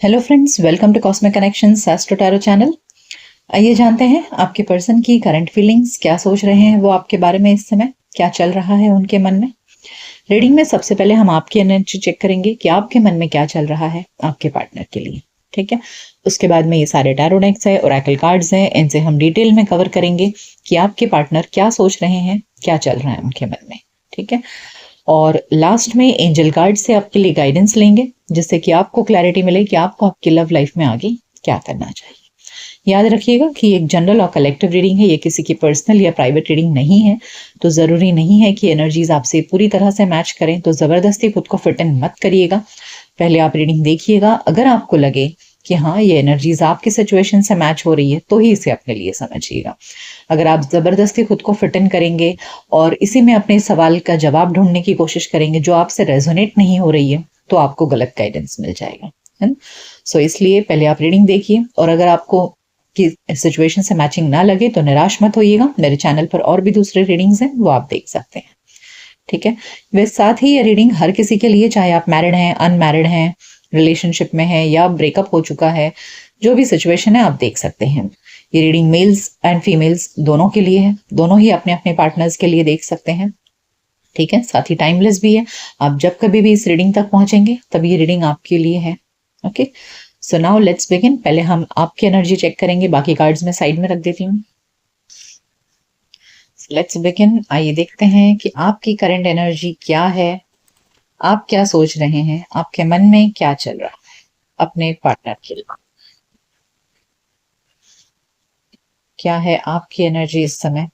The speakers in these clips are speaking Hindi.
Hello friends, welcome to cosmic connections astro tarot channel. आइए जानते हैं आपके पर्सन की करंट फीलिंग्स, क्या सोच रहे हैं वो आपके बारे में, इस समय क्या चल रहा है उनके मन में। रीडिंग में सबसे पहले हम आपकी एनर्जी चेक करेंगे कि आपके मन में क्या चल रहा है आपके पार्टनर के लिए। ठीक है, उसके बाद में ये सारे टैरो डेक्स है, ओरेकल कार्ड्स हैं, इनसे हम डिटेल में कवर करेंगे कि आपके पार्टनर क्या सोच रहे हैं, क्या चल रहा है उनके मन में। ठीक है, और लास्ट में एंजल कार्ड से आपके लिए गाइडेंस लेंगे, जिससे कि आपको क्लैरिटी मिले कि आपको आपकी लव लाइफ में आगे क्या करना चाहिए। याद रखिएगा कि एक जनरल और कलेक्टिव रीडिंग है, ये किसी की पर्सनल या प्राइवेट रीडिंग नहीं है, तो ज़रूरी नहीं है कि एनर्जीज आपसे पूरी तरह से मैच करें, तो ज़बरदस्ती खुद को फिट इन मत करिएगा। पहले आप रीडिंग देखिएगा, अगर आपको लगे कि हाँ ये एनर्जीज आपकी सिचुएशन से मैच हो रही है तो ही इसे अपने लिए समझिएगा। अगर आप ज़बरदस्ती खुद को फिट इन करेंगे और इसी में अपने सवाल का जवाब ढूंढने की कोशिश करेंगे जो आपसे रेजोनेट नहीं हो रही है, तो आपको गलत गाइडेंस मिल जाएगा, है ना। सो इसलिए पहले आप रीडिंग देखिए, और अगर आपको कि सिचुएशन से मैचिंग ना लगे तो निराश मत होइएगा। मेरे चैनल पर और भी दूसरे रीडिंग्स हैं, वो आप देख सकते हैं। ठीक है, वे साथ ही ये रीडिंग हर किसी के लिए, चाहे आप मैरिड हैं, अनमैरिड हैं, रिलेशनशिप में हैं या ब्रेकअप हो चुका है, जो भी सिचुएशन है आप देख सकते हैं। ये रीडिंग मेल्स एंड फीमेल्स दोनों के लिए है, दोनों ही अपने अपने पार्टनर्स के लिए देख सकते हैं। ठीक है, साथ ही टाइमलेस भी है, आप जब कभी भी इस रीडिंग तक पहुंचेंगे तब ये रीडिंग आपके लिए है। Okay, so now let's begin. पहले हम आपकी एनर्जी चेक करेंगे, बाकी कार्ड्स मैं साइड में रख देती हूँ। Let's begin. आइए देखते हैं कि आपकी करंट एनर्जी क्या है, आप क्या सोच रहे हैं, आपके मन में क्या चल रहा है अपने पार्टनर के लिए। क्या है आपकी एनर्जी इस समय।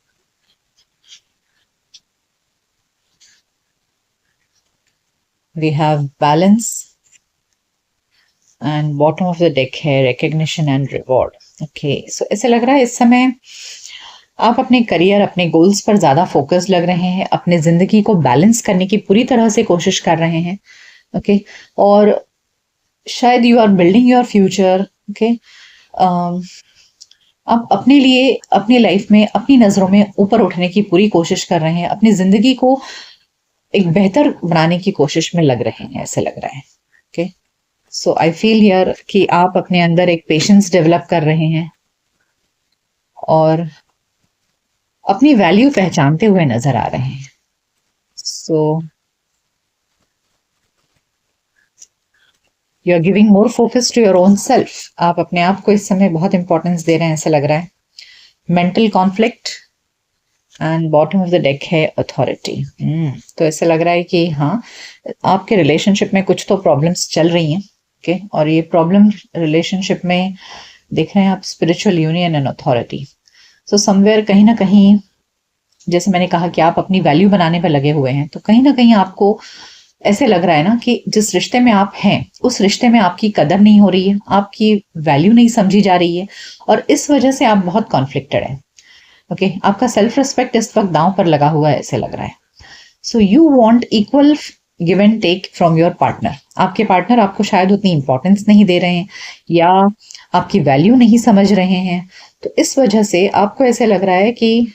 We have balance and bottom of the deck है recognition and reward. Okay, so ऐसे लग रहा है इस समय आप अपने करियर, अपने गोल्स पर ज्यादा फोकस लग रहे हैं, अपने जिंदगी को बैलेंस करने की पूरी तरह से कोशिश कर रहे हैं। ओके, और शायद you are building your future. Okay, आप अपने लिए अपनी लाइफ में अपनी नजरों में ऊपर उठने की पूरी कोशिश कर रहे हैं, अपनी जिंदगी को एक बेहतर बनाने की कोशिश में लग रहे हैं, ऐसे लग रहा है। Okay, so I feel here कि आप अपने अंदर एक पेशेंस डेवलप कर रहे हैं और अपनी वैल्यू पहचानते हुए नजर आ रहे हैं। So you are giving more focus to your own self. आप अपने आप को इस समय बहुत इंपॉर्टेंस दे रहे हैं, ऐसा लग रहा है। Mental conflict and bottom of the deck है अथॉरिटी। तो ऐसा लग रहा है कि हाँ, आपके रिलेशनशिप में कुछ तो प्रॉब्लम्स चल रही हैं। ओके, और ये प्रॉब्लम रिलेशनशिप में देख रहे हैं आप spiritual union and authority. So somewhere कहीं ना कहीं, जैसे मैंने कहा कि आप अपनी वैल्यू बनाने पर लगे हुए हैं, तो कहीं ना कहीं आपको ऐसे लग रहा है ना कि जिस रिश्ते में आप हैं उस रिश्ते में आपकी कदर नहीं हो रही है, आपकी वैल्यू नहीं समझी जा रही है, और इस वजह से आप बहुत कॉन्फ्लिक्टेड हैं। ओके, आपका सेल्फ रिस्पेक्ट इस वक्त दांव पर लगा हुआ है, ऐसे लग रहा है। So you want equal give and take from your partner. आपके पार्टनर आपको शायद उतनी इंपॉर्टेंस नहीं दे रहे हैं या आपकी वैल्यू नहीं समझ रहे हैं, तो इस वजह से आपको ऐसे लग रहा है कि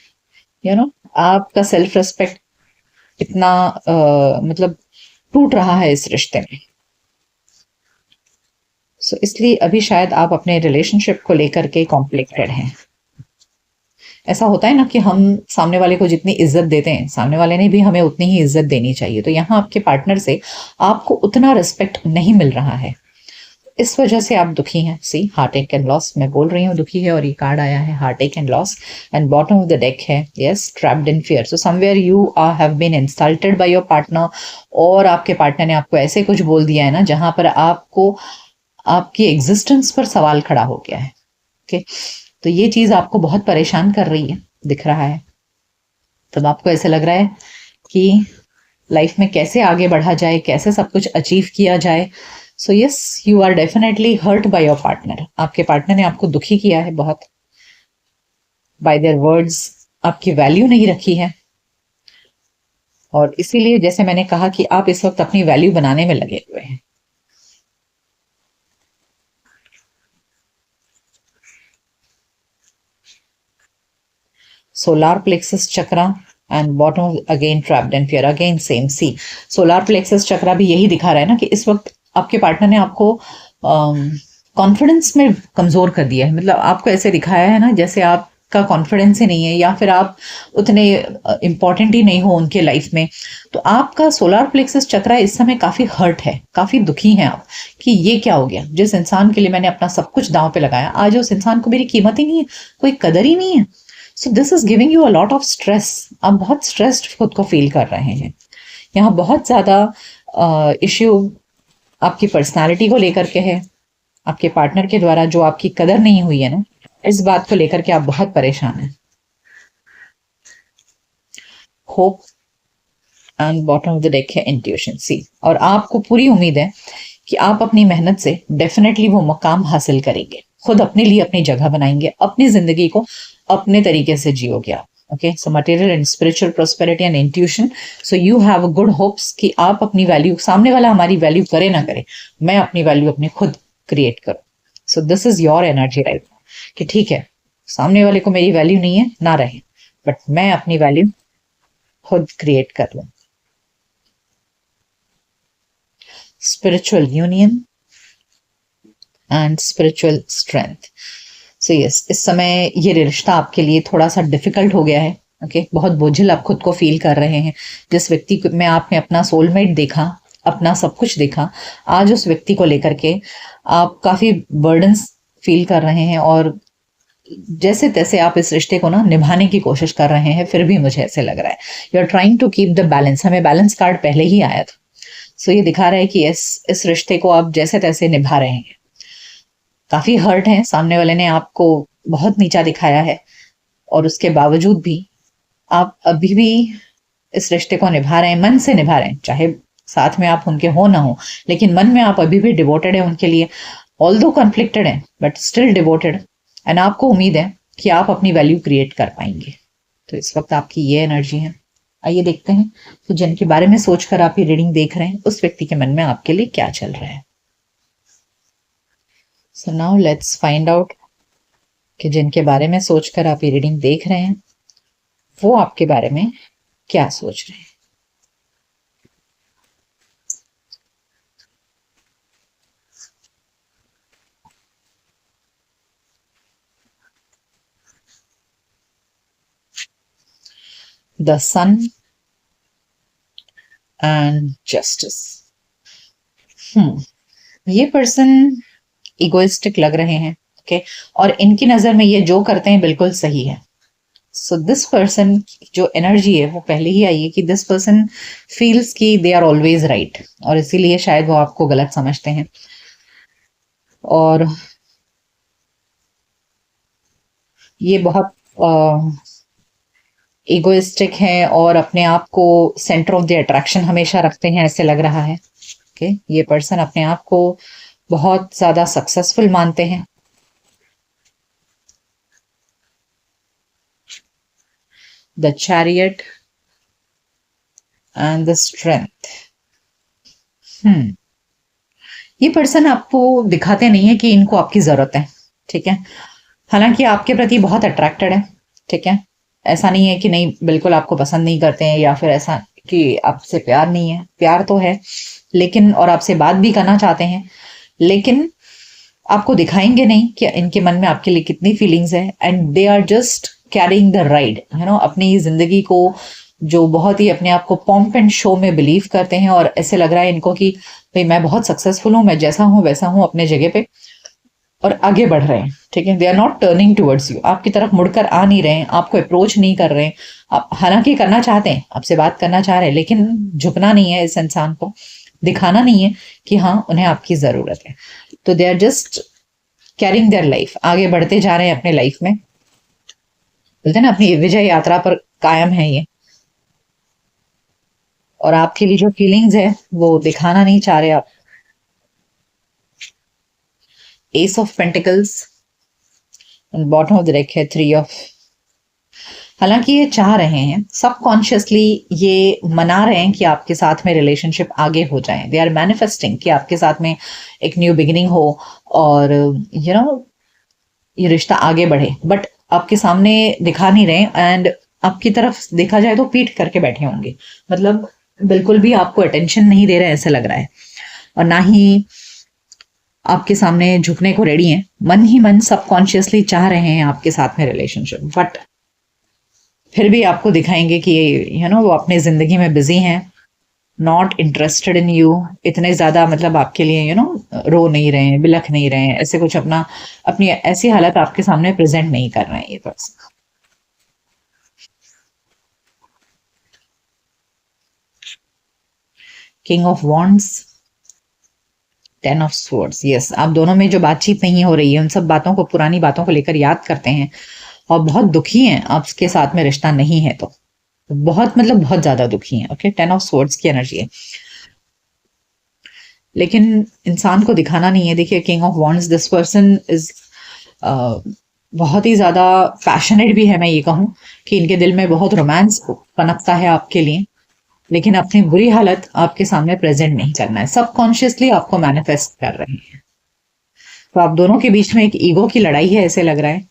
आपका सेल्फ रिस्पेक्ट इतना मतलब टूट रहा है इस रिश्ते में। सो इसलिए अभी शायद आप अपने रिलेशनशिप को लेकर के कॉम्प्लिकेटेड हैं। ऐसा होता है ना कि हम सामने वाले को जितनी इज्जत देते हैं, सामने वाले ने भी हमें उतनी ही इज्जत देनी चाहिए, तो यहाँ आपके पार्टनर से आपको उतना रिस्पेक्ट नहीं मिल रहा है, इस वजह से आप दुखी हैं। सी, हार्ट एक एंड लॉस, मैं बोल रही हूँ दुखी है, और ये कार्ड आया है heartache and loss and bottom of the deck है yes trapped in fear. So somewhere you have been insulted by your partner, और आपके पार्टनर ने आपको ऐसे कुछ बोल दिया है ना जहां पर आपको आपकी एग्जिस्टेंस पर सवाल खड़ा हो गया है। ओके, तो ये चीज आपको बहुत परेशान कर रही है, दिख रहा है। तब आपको ऐसा लग रहा है कि लाइफ में कैसे आगे बढ़ा जाए, कैसे सब कुछ अचीव किया जाए। So yes, you are definitely hurt by your partner. आपके पार्टनर ने आपको दुखी किया है बहुत, बाय देयर वर्ड्स आपकी वैल्यू नहीं रखी है, और इसीलिए जैसे मैंने कहा कि आप इस वक्त अपनी वैल्यू बनाने में लगे हुए हैं। Solar plexus chakra and bottom again trapped and fear, again same. See, solar plexus chakra भी यही दिखा रहा है ना कि इस वक्त आपके पार्टनर ने आपको कॉन्फिडेंस में कमजोर कर दिया है। मतलब आपको ऐसे दिखाया है ना जैसे आपका कॉन्फिडेंस ही नहीं है, या फिर आप उतने इम्पोर्टेंट ही नहीं हो उनके लाइफ में। तो आपका सोलर प्लेक्सस चक्रा इस समय काफी हर्ट है, काफी दुखी हैं आप कि ये क्या हो गया, जिस इंसान के लिए मैंने अपना सब कुछ दांव पे लगाया आज उस इंसान को मेरी कीमत ही नहीं है, कोई कदर ही नहीं है। So this is giving you a lot of stress. आप बहुत स्ट्रेस्ड खुद को फील कर रहे हैं। यहाँ बहुत ज्यादा इश्यू आपकी पर्सनालिटी को लेकर के है। आपके पार्टनर के द्वारा जो आपकी कदर नहीं हुई है ना, इस बात को लेकर के आप बहुत परेशान हैं। Hope and bottom of the deck है इंट्यूशन सी, और आपको पूरी उम्मीद है कि आप अपनी मेहनत से डेफिनेटली वो मुकाम हासिल करेंगे, खुद अपने लिए अपनी जगह बनाएंगे, अपनी जिंदगी को अपने तरीके से जियोगे आप। Okay, so material and spiritual prosperity and intuition, so you have a good hopes कि आप अपनी वैल्यू, सामने वाला हमारी वैल्यू करे ना करे, मैं अपनी वैल्यू अपने खुद क्रिएट करूं। So this is your energy right, कि ठीक है सामने वाले को मेरी वैल्यू नहीं है ना रहे, बट मैं अपनी वैल्यू खुद क्रिएट कर लूं। Spiritual union and spiritual strength. So yes, इस समय ये रिश्ता आपके लिए थोड़ा सा डिफिकल्ट हो गया है। ओके, बहुत बोझिल आप खुद को फील कर रहे हैं। जिस व्यक्ति में आपने अपना सोलमेट देखा, अपना सब कुछ देखा, आज उस व्यक्ति को लेकर के आप काफी बर्डन्स फील कर रहे हैं, और जैसे तैसे आप इस रिश्ते को ना निभाने की कोशिश कर रहे हैं। फिर भी मुझे ऐसे लग रहा है you are trying to keep the balance. हमें बैलेंस कार्ड पहले ही आया था। सो ये दिखा रहा है कि इस रिश्ते को आप जैसे तैसे निभा रहे हैं। काफी हर्ट है, सामने वाले ने आपको बहुत नीचा दिखाया है, और उसके बावजूद भी आप अभी भी इस रिश्ते को निभा रहे हैं, मन से निभा रहे हैं। चाहे साथ में आप उनके हो ना हो, लेकिन मन में आप अभी भी डिवोटेड है उनके लिए। ऑल्दो कॉन्फ्लिक्टेड है बट स्टिल डिवोटेड, एंड आपको उम्मीद है कि आप अपनी वैल्यू क्रिएट कर पाएंगे। तो इस वक्त आपकी ये एनर्जी है। आइए देखते हैं तो जिनके बारे में सोचकर आप ये रीडिंग देख रहे हैं उस व्यक्ति के मन में आपके लिए क्या चल रहा है। So now let's find out कि जिनके बारे में सोचकर आप ये रीडिंग देख रहे हैं वो आपके बारे में क्या सोच रहे हैं। The sun and justice. ये पर्सन इगोइस्टिक लग रहे हैं। ओके, और इनकी नजर में ये जो करते हैं बिल्कुल सही है। सो दिस पर्सन जो एनर्जी है वो पहले ही आई है कि दिस पर्सन फील्स कि दे आर ऑलवेज राइट, और इसीलिए शायद वो आपको गलत समझते हैं। और ये बहुत इगोइस्टिक हैं और अपने आप को सेंटर ऑफ द अट्रैक्शन हमेशा रखते हैं, ऐसे लग रहा है। ओके, ये पर्सन अपने आप को बहुत ज्यादा सक्सेसफुल मानते हैं। The chariot and the strength. ये पर्सन आपको दिखाते नहीं है कि इनको आपकी जरूरत है, ठीक है। हालांकि आपके प्रति बहुत अट्रैक्टेड है, ठीक है। ऐसा नहीं है कि नहीं बिल्कुल आपको पसंद नहीं करते हैं, या फिर ऐसा कि आपसे प्यार नहीं है, प्यार तो है, लेकिन और आपसे बात भी करना चाहते हैं, लेकिन आपको दिखाएंगे नहीं कि इनके मन में आपके लिए कितनी फीलिंग्स है। And they are just carrying the ride, you know, अपनी जिंदगी को जो बहुत ही अपने आप को पॉम्प एंड शो में बिलीव करते हैं, और ऐसे लग रहा है इनको कि भाई मैं बहुत सक्सेसफुल हूं, मैं जैसा हूं वैसा हूं अपने जगह पे, और आगे बढ़ रहे हैं, ठीक है। They are not turning towards you, आपकी तरफ मुड़कर आ नहीं रहे हैं, आपको अप्रोच नहीं कर रहे हैं। आप हालांकि करना चाहते हैं, आपसे बात करना चाह रहे हैं, लेकिन झुकना नहीं है, इस इंसान को दिखाना नहीं है कि हाँ उन्हें आपकी जरूरत है। तो they are just carrying their life, आगे बढ़ते जा रहे हैं अपने लाइफ में, बोलते हैं ना अपनी विजय यात्रा पर कायम है ये। और आपके लिए जो फीलिंग्स है वो दिखाना नहीं चाह रहे आप। S of pentacles, bottom of the deck है थ्री ऑफ। हालांकि ये चाह रहे हैं सबकॉन्शियसली, ये मना रहे हैं कि आपके साथ में रिलेशनशिप आगे हो जाए। दे आर मैनिफेस्टिंग कि आपके साथ में एक न्यू बिगिनिंग हो, और यू नो ये रिश्ता आगे बढ़े, बट आपके सामने दिखा नहीं रहे। एंड आपकी तरफ देखा जाए तो पीठ करके बैठे होंगे, मतलब बिल्कुल भी आपको अटेंशन नहीं दे रहे, ऐसे लग रहा है। और ना ही आपके सामने झुकने को रेडी हैं। मन ही मन सबकॉन्शियसली चाह रहे हैं आपके साथ में रिलेशनशिप, बट फिर भी आपको दिखाएंगे कि वो अपने जिंदगी में बिजी हैं, नॉट इंटरेस्टेड इन यू। इतने ज्यादा मतलब आपके लिए रो नहीं रहे हैं, बिलख नहीं रहे हैं, ऐसे कुछ अपनी ऐसी हालत आपके सामने प्रेजेंट नहीं कर रहे हैं ये person. King of wands, 10 of swords. Yes, आप दोनों में जो बातचीत नहीं हो रही है, उन सब बातों को, पुरानी बातों को लेकर याद करते हैं और बहुत दुखी हैं आपके साथ में रिश्ता नहीं है तो। बहुत मतलब बहुत ज्यादा दुखी हैं। ओके, 10 ऑफ स्वॉर्ड्स की एनर्जी है, लेकिन इंसान को दिखाना नहीं है। देखिए, king of wands, this person is बहुत ही ज्यादा पैशनेट भी है। मैं ये कहूँ कि इनके दिल में बहुत रोमांस पनपता है आपके लिए, लेकिन अपनी बुरी हालत आपके सामने प्रेजेंट नहीं करना है, सबकॉन्शियसली आपको मैनिफेस्ट कर रहे हैं। तो आप दोनों के बीच में एक ईगो की लड़ाई है ऐसे लग रहा है।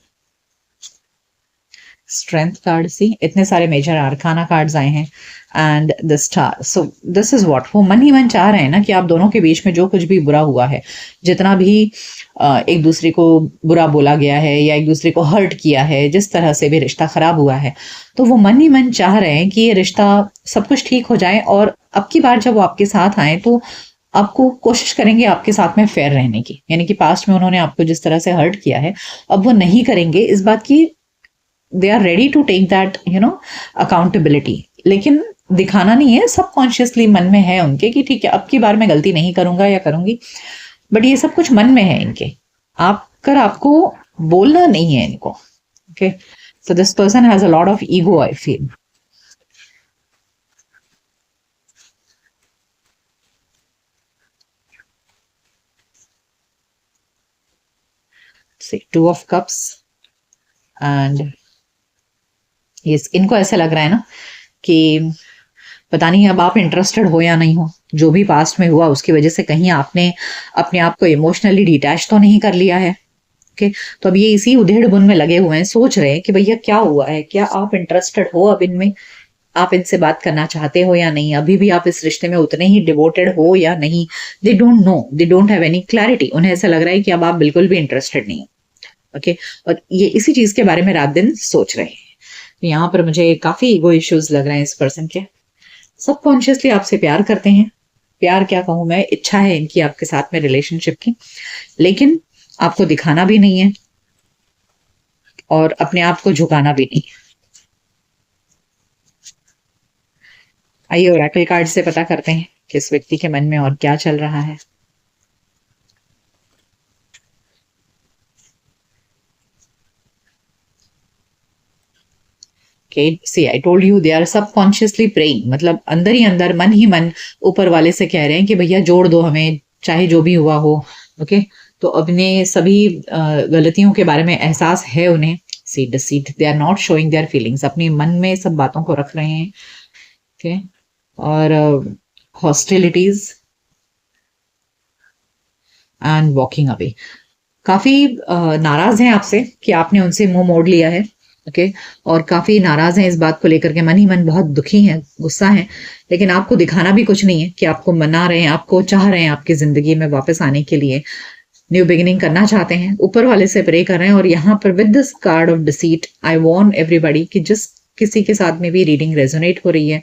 स्ट्रेंथ कार्ड, सी इतने सारे मेजर आर्काना कार्ड्स आए हैं and the star. So this is what वो मन ही मन चाह रहे हैं ना, कि आप दोनों के बीच में जो कुछ भी बुरा हुआ है, जितना भी एक दूसरे को बुरा बोला गया है या एक दूसरे को हर्ट किया है, जिस तरह से भी रिश्ता खराब हुआ है, तो वो मन ही मन चाह रहे हैं कि ये रिश्ता सब कुछ ठीक हो जाए। और अब की बार जब वो आपके साथ आए तो आपको कोशिश करेंगे आपके साथ में फेयर रहने की, यानी कि पास्ट में उन्होंने आपको जिस तरह से हर्ट किया है अब वो नहीं करेंगे, इस बात की they are ready to take that accountability. लेकिन दिखाना नहीं है, सबकॉन्शियसली मन में है उनके कि ठीक है, अब की बार मैं गलती नहीं करूंगा या करूंगी, बट ये सब कुछ मन में है इनके। आपको बोलना नहीं है इनको। Okay, so this person has a lot of ego, I feel. से 2 ऑफ कप्स एंड यस, इनको ऐसा लग रहा है ना कि पता नहीं अब आप इंटरेस्टेड हो या नहीं हो, जो भी पास्ट में हुआ उसकी वजह से कहीं आपने अपने आप को इमोशनली डिटैच तो नहीं कर लिया है। ओके, तो अब ये इसी उधेड़ बुन में लगे हुए हैं, सोच रहे हैं कि भैया क्या हुआ है, क्या आप इंटरेस्टेड हो अब इनमें, आप इनसे बात करना चाहते हो या नहीं, अभी भी आप इस रिश्ते में उतने ही डिवोटेड हो या नहीं। They don't know, they don't have any clarity. उन्हें ऐसा लग रहा है कि अब आप बिल्कुल भी इंटरेस्टेड नहीं हो। ओके, और ये इसी चीज के बारे में रात दिन सोच रहे हैं। तो यहाँ पर मुझे काफी ईगो इश्यूज लग रहे हैं इस पर्सन के। सबकॉन्शियसली आपसे प्यार करते हैं, प्यार क्या कहूं मैं, इच्छा है इनकी आपके साथ में रिलेशनशिप की, लेकिन आपको दिखाना भी नहीं है और अपने आप को झुकाना भी नहीं। आइए ओरेकल कार्ड से पता करते हैं किस व्यक्ति के मन में और क्या चल रहा है। See I told you, they are subconsciously praying, मतलब अंदर ही अंदर, मन ही मन ऊपर वाले से कह रहे हैं कि भैया जोड़ दो हमें, चाहे जो भी हुआ हो। ओके, तो अपने सभी गलतियों के बारे में एहसास है उन्हें। See deceit, they are not showing their feelings, अपने मन में सब बातों को रख रहे हैं। ओके, और हॉस्टिलिटीज एंड वॉकिंग अवे, काफी नाराज हैं आपसे कि आपने उनसे मुंह मोड़ लिया है। ओके, और काफी नाराज हैं इस बात को लेकर के, मन ही मन बहुत दुखी हैं, गुस्सा हैं, लेकिन आपको दिखाना भी कुछ नहीं है कि आपको मना रहे हैं, आपको चाह रहे हैं आपकी जिंदगी में वापस आने के लिए, न्यू बिगिनिंग करना चाहते हैं, ऊपर वाले से प्रे कर रहे हैं। और यहाँ पर with this card of deceit, I warn everybody कि जिस किसी के साथ में भी रीडिंग रेजोनेट हो रही है,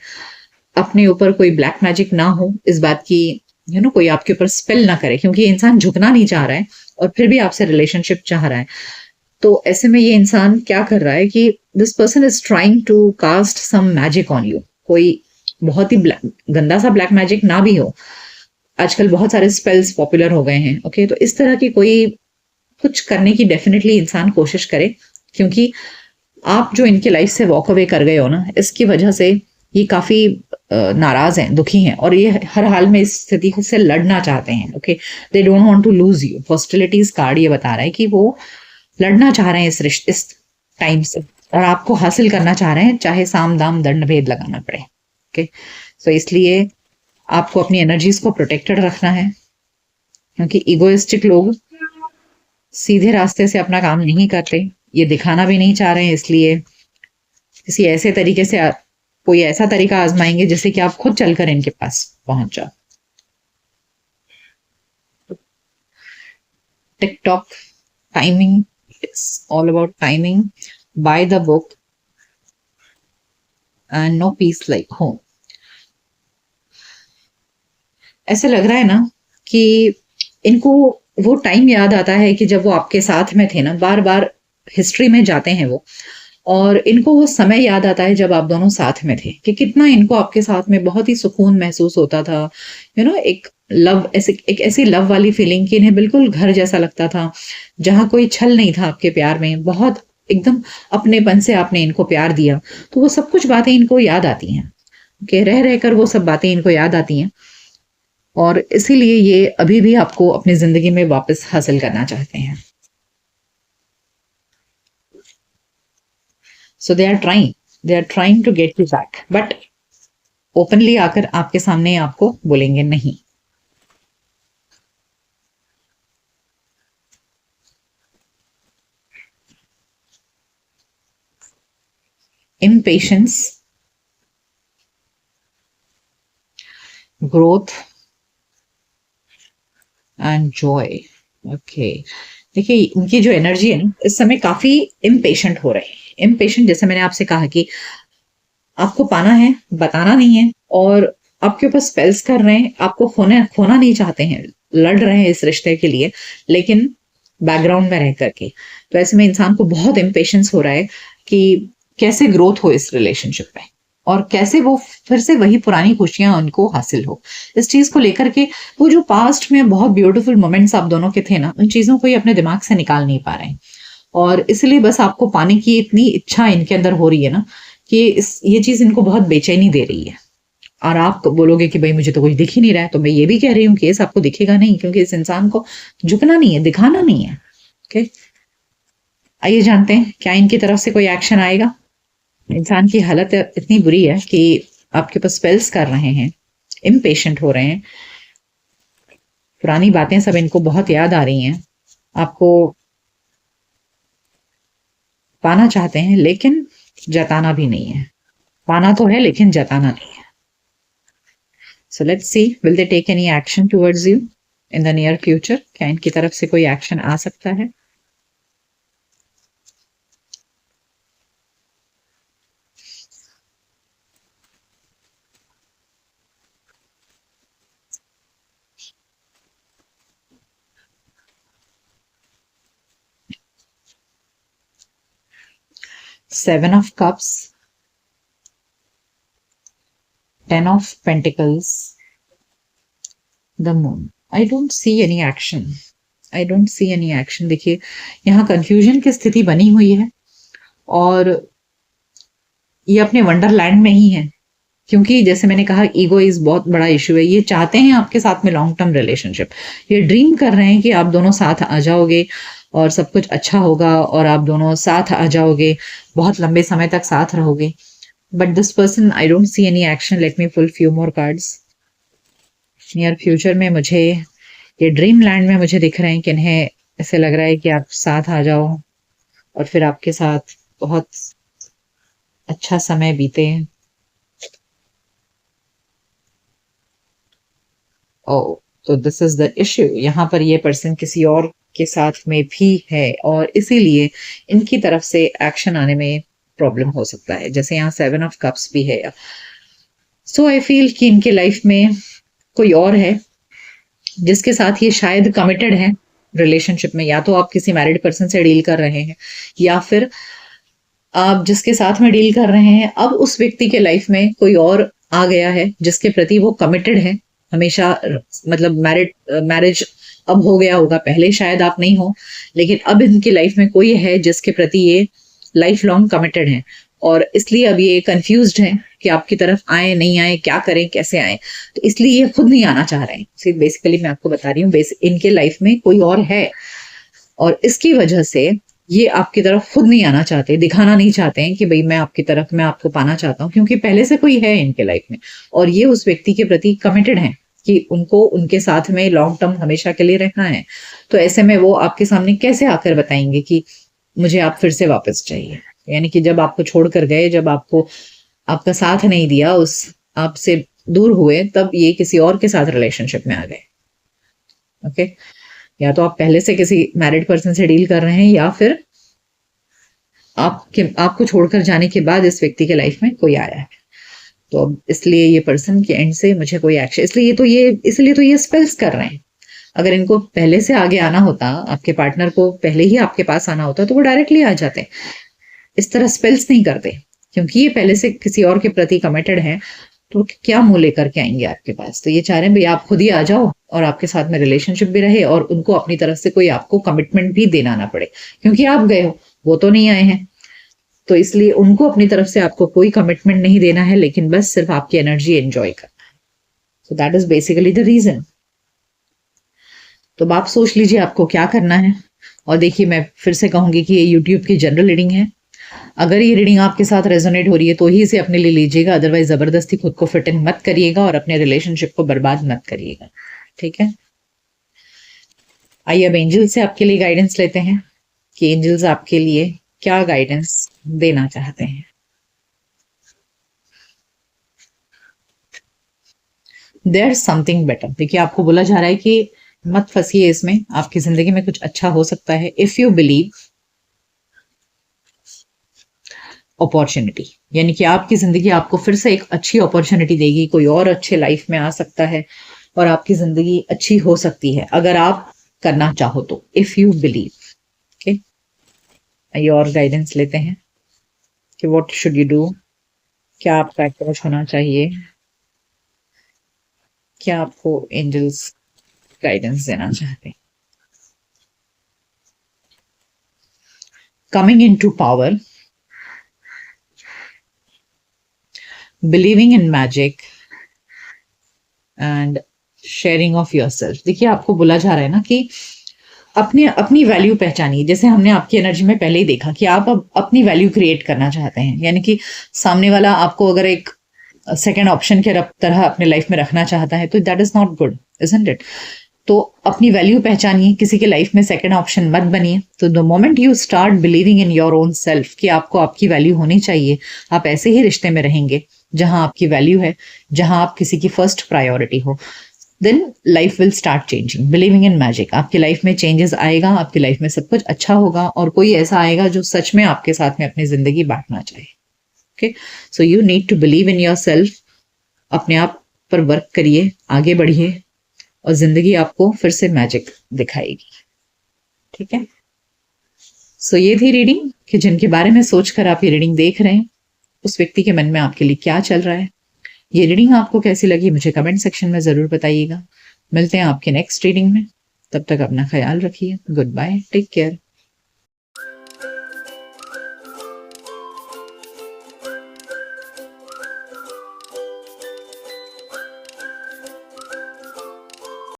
अपने ऊपर कोई ब्लैक मैजिक ना हो, इस बात की कोई आपके ऊपर स्पेल ना करे, क्योंकि ये इंसान झुकना नहीं चाह रहा है और फिर भी आपसे रिलेशनशिप चाह रहा है। तो ऐसे में ये इंसान क्या कर रहा है कि this person is trying to cast some magic on you. कोई बहुत ही गंदा सा ब्लैक मैजिक ना भी हो, आजकल बहुत सारे स्पेल्स पॉपुलर हो गए हैं। ओके, तो इस तरह की कोई कुछ करने की डेफिनेटली इंसान कोशिश करे, क्योंकि आप जो इनके लाइफ से वॉक अवे कर गए हो ना, इसकी वजह से ये काफी नाराज हैं, दुखी हैं, और ये हर हाल में इस स्थिति से लड़ना चाहते हैं। Okay, they don't want to lose you. Hostilities card ये बता रहा है कि वो लड़ना चाह रहे हैं इस टाइम से, और आपको हासिल करना चाह रहे हैं, चाहे साम दाम दंड भेद लगाना पड़े। ओके, सो इसलिए आपको अपनी एनर्जीज को प्रोटेक्टेड रखना है, क्योंकि इगोइस्टिक लोग सीधे रास्ते से अपना काम नहीं करते, ये दिखाना भी नहीं चाह रहे हैं, इसलिए किसी ऐसे तरीके से कोई ऐसा तरीका आजमाएंगे जिससे कि आप खुद चलकर इनके पास पहुंच जाओ। TikTok, timing. It's all about timing. Buy the book and no peace like home. ऐसे लग रहा है ना कि इनको वो टाइम याद आता है कि जब वो आपके साथ में थे ना, बार बार हिस्ट्री में जाते हैं वो, और इनको वो समय याद आता है जब आप दोनों साथ में थे, कि कितना इनको आपके साथ में बहुत ही सुकून महसूस होता था। एक लव, एक ऐसी लव वाली फीलिंग कि इन्हें बिल्कुल घर जैसा लगता था, जहां कोई छल नहीं था आपके प्यार में, बहुत एकदम अपनेपन से आपने इनको प्यार दिया। तो वो सब कुछ बातें इनको याद आती हैं, कि रह रहकर वो सब बातें इनको याद आती हैं, और इसीलिए ये अभी भी आपको अपनी जिंदगी में वापस हासिल करना चाहते हैं। So they are trying to get you back, but openly आकर आपके सामने आपको बोलेंगे नहीं। Impatience, growth and joy. Okay, देखिए इनकी जो एनर्जी है ना, इस समय काफी इम्पेशेंट हो रहे हैं। इम्पेशेंट, जैसे मैंने आपसे कहा कि आपको पाना है, बताना नहीं है, और आपके ऊपर स्पेल्स कर रहे हैं, आपको खोना नहीं चाहते हैं, लड़ रहे हैं इस रिश्ते के लिए, लेकिन बैकग्राउंड में रह करके। तो ऐसे में इंसान को बहुत इम्पेशेंस हो रहा है कि कैसे ग्रोथ हो इस रिलेशनशिप में, और कैसे वो फिर से वही पुरानी खुशियां उनको हासिल हो। इस चीज को लेकर के वो जो पास्ट में बहुत ब्यूटीफुल मोमेंट्स आप दोनों के थे ना, उन चीजों को ये अपने दिमाग से निकाल नहीं पा रहे हैं, और इसलिए बस आपको पाने की इतनी इच्छा इनके अंदर हो रही है ना, कि ये चीज इनको बहुत बेचैनी दे रही है। और आप बोलोगे कि भाई मुझे तो कुछ दिख ही नहीं रहा है, तो मैं ये भी कह रही हूँ कि इस आपको दिखेगा नहीं, क्योंकि इस इंसान को झुकना नहीं है, दिखाना नहीं है। ओके, आइए जानते हैं क्या इनकी तरफ से कोई एक्शन आएगा। इंसान की हालत इतनी बुरी है कि आपके पास स्पेल्स कर रहे हैं, इम्पेशेंट हो रहे हैं, पुरानी बातें सब इनको बहुत याद आ रही हैं, आपको पाना चाहते हैं लेकिन जताना भी नहीं है। पाना तो है लेकिन जताना नहीं है। So let's see, will they take any action towards you in the near future. क्या इनकी तरफ से कोई एक्शन आ सकता है? Seven of Cups, Ten of Pentacles, the Moon. I don't see any action. I don't see any action. देखिए यहाँ कंफ्यूजन की स्थिति बनी हुई है, और ये अपने वंडरलैंड में ही है, क्योंकि जैसे मैंने कहा ईगो इज बहुत बड़ा इशू है। ये चाहते हैं आपके साथ में लॉन्ग टर्म रिलेशनशिप, ये ड्रीम कर रहे हैं कि आप दोनों साथ आ जाओगे और सब कुछ अच्छा होगा, और आप दोनों साथ आ जाओगे, बहुत लंबे समय तक साथ रहोगे। But this person, I don't see any action. Let me pull few more cards. Near future में मुझे ये ड्रीम लैंड में मुझे दिख रहे हैं कि इन्हें ऐसे लग रहा है कि आप साथ आ जाओ, और फिर आपके साथ बहुत अच्छा समय बीते। ओ, तो दिस इज द इश्यू। यहाँ पर ये पर्सन किसी और के साथ में भी है, और इसीलिए इनकी तरफ से एक्शन आने में प्रॉब्लम हो सकता है। जैसे यहाँ 7 ऑफ कप्स भी है, सो आई फील कि इनके लाइफ में कोई और है जिसके साथ ये शायद कमिटेड है रिलेशनशिप में। या तो आप किसी मैरिड पर्सन से डील कर रहे हैं, या फिर आप जिसके साथ में डील कर रहे हैं, अब उस व्यक्ति के लाइफ में कोई और आ गया है जिसके प्रति वो कमिटेड है हमेशा। मतलब मैरिज अब हो गया होगा, पहले शायद आप नहीं हो, लेकिन अब इनकी लाइफ में कोई है जिसके प्रति ये लाइफ लॉन्ग कमिटेड है, और इसलिए अब ये कंफ्यूज्ड है कि आपकी तरफ आए नहीं आए, क्या करें, कैसे आए। तो इसलिए ये खुद नहीं आना चाह रहे हैं। सिर्फ बेसिकली मैं आपको बता रही हूँ, इनके लाइफ में कोई और है, और इसकी वजह से ये आपकी तरफ खुद नहीं आना चाहते, दिखाना नहीं चाहते हैं कि भाई मैं आपकी तरफ, मैं आपको पाना चाहता हूँ, क्योंकि पहले से कोई है इनके लाइफ में, और ये उस व्यक्ति के प्रति कमिटेड है कि उनको उनके साथ में लॉन्ग टर्म हमेशा के लिए रहना है। तो ऐसे में वो आपके सामने कैसे आकर बताएंगे कि मुझे आप फिर से वापस चाहिए? यानी कि जब आपको छोड़ कर गए, जब आपको आपका साथ नहीं दिया, उस आपसे दूर हुए, तब ये किसी और के साथ रिलेशनशिप में आ गए। ओके, या तो आप पहले से किसी मैरिड पर्सन से डील कर रहे हैं या फिर आपको छोड़कर जाने के बाद इस व्यक्ति के लाइफ में कोई आया है। तो अब इसलिए ये पर्सन के एंड से मुझे कोई एक्शन, इसलिए तो ये स्पेल्स कर रहे हैं। अगर इनको पहले से आगे आना होता, आपके पार्टनर को पहले ही आपके पास आना होता, तो वो डायरेक्टली आ जाते। इस तरह स्पेल्स नहीं करते, क्योंकि ये पहले से किसी और के प्रति कमिटेड हैं, तो क्या मुंह लेकर के आएंगे आपके पास। तो ये चाह रहे हैं भाई आप खुद ही आ जाओ और आपके साथ में रिलेशनशिप भी रहे और उनको अपनी तरफ से कोई आपको कमिटमेंट भी देना ना पड़े, क्योंकि आप गए हो, वो तो नहीं आए हैं। तो इसलिए उनको अपनी तरफ से आपको कोई कमिटमेंट नहीं देना है, लेकिन बस सिर्फ आपकी एनर्जी एंजॉय करना है। So that is basically the reason. तो आप सोच लीजिए आपको क्या करना है। और देखिए, मैं फिर से कहूंगी कि ये यूट्यूब की जनरल रीडिंग है। अगर ये रीडिंग आपके साथ रेजोनेट हो रही है तो ही इसे अपने लिए लीजिएगा, अदरवाइज जबरदस्ती खुद को फिट इन मत करिएगा और अपने रिलेशनशिप को बर्बाद मत करिएगा। ठीक है, आइए अब एंजल से आपके लिए गाइडेंस लेते हैं कि एंजल्स आपके लिए क्या गाइडेंस देना चाहते हैं। There something better. देखिए, आपको बोला जा रहा है कि मत फंसिए इसमें, आपकी जिंदगी में कुछ अच्छा हो सकता है इफ यू बिलीव। अपॉर्चुनिटी, यानी कि आपकी जिंदगी आपको फिर से एक अच्छी अपॉर्चुनिटी देगी, कोई और अच्छे लाइफ में आ सकता है और आपकी जिंदगी अच्छी हो सकती है अगर आप करना चाहो तो, इफ यू बिलीव। ओके, आइए और गाइडेंस लेते हैं कि व्हाट शुड यू डू, क्या आपका अप्रोच होना चाहिए, क्या आपको एंजल्स गाइडेंस देना चाहते हैं। Coming in to power, believing in magic and sharing of yourself. देखिए, आपको बोला जा रहा है ना कि अपनी वैल्यू पहचानिए। जैसे हमने आपकी एनर्जी में पहले ही देखा कि आप अब अपनी वैल्यू क्रिएट करना चाहते हैं, यानी कि सामने वाला आपको अगर एक सेकेंड ऑप्शन के तरह अपने लाइफ में रखना चाहता है तो that is not good, isn't it. तो अपनी वैल्यू पहचानिए, किसी के लाइफ में सेकेंड ऑप्शन मत बनिए। तो the moment you start believing in your own self कि आपको आपकी वैल्यू होनी चाहिए, आप ऐसे ही रिश्ते में रहेंगे जहां आपकी वैल्यू है, जहां आप किसी की फर्स्ट प्रायोरिटी हो, then life will start changing. Believing in magic, आपकी लाइफ में चेंजेस आएगा, आपकी लाइफ में सब कुछ अच्छा होगा और कोई ऐसा आएगा जो सच में आपके साथ में अपनी जिंदगी बांटना चाहे। Okay, so you need to believe in yourself. अपने आप पर वर्क करिए, आगे बढ़िए और जिंदगी आपको फिर से मैजिक दिखाएगी। ठीक है, सो ये थी रीडिंग कि जिनके बारे में सोचकर आप ये रीडिंग देख रहे हैं उस व्यक्ति के मन में आपके लिए क्या चल रहा है। ये रीडिंग आपको कैसी लगी मुझे कमेंट सेक्शन में जरूर बताइएगा। मिलते हैं आपके नेक्स्ट रीडिंग में, तब तक अपना ख्याल रखिए। Goodbye, take care.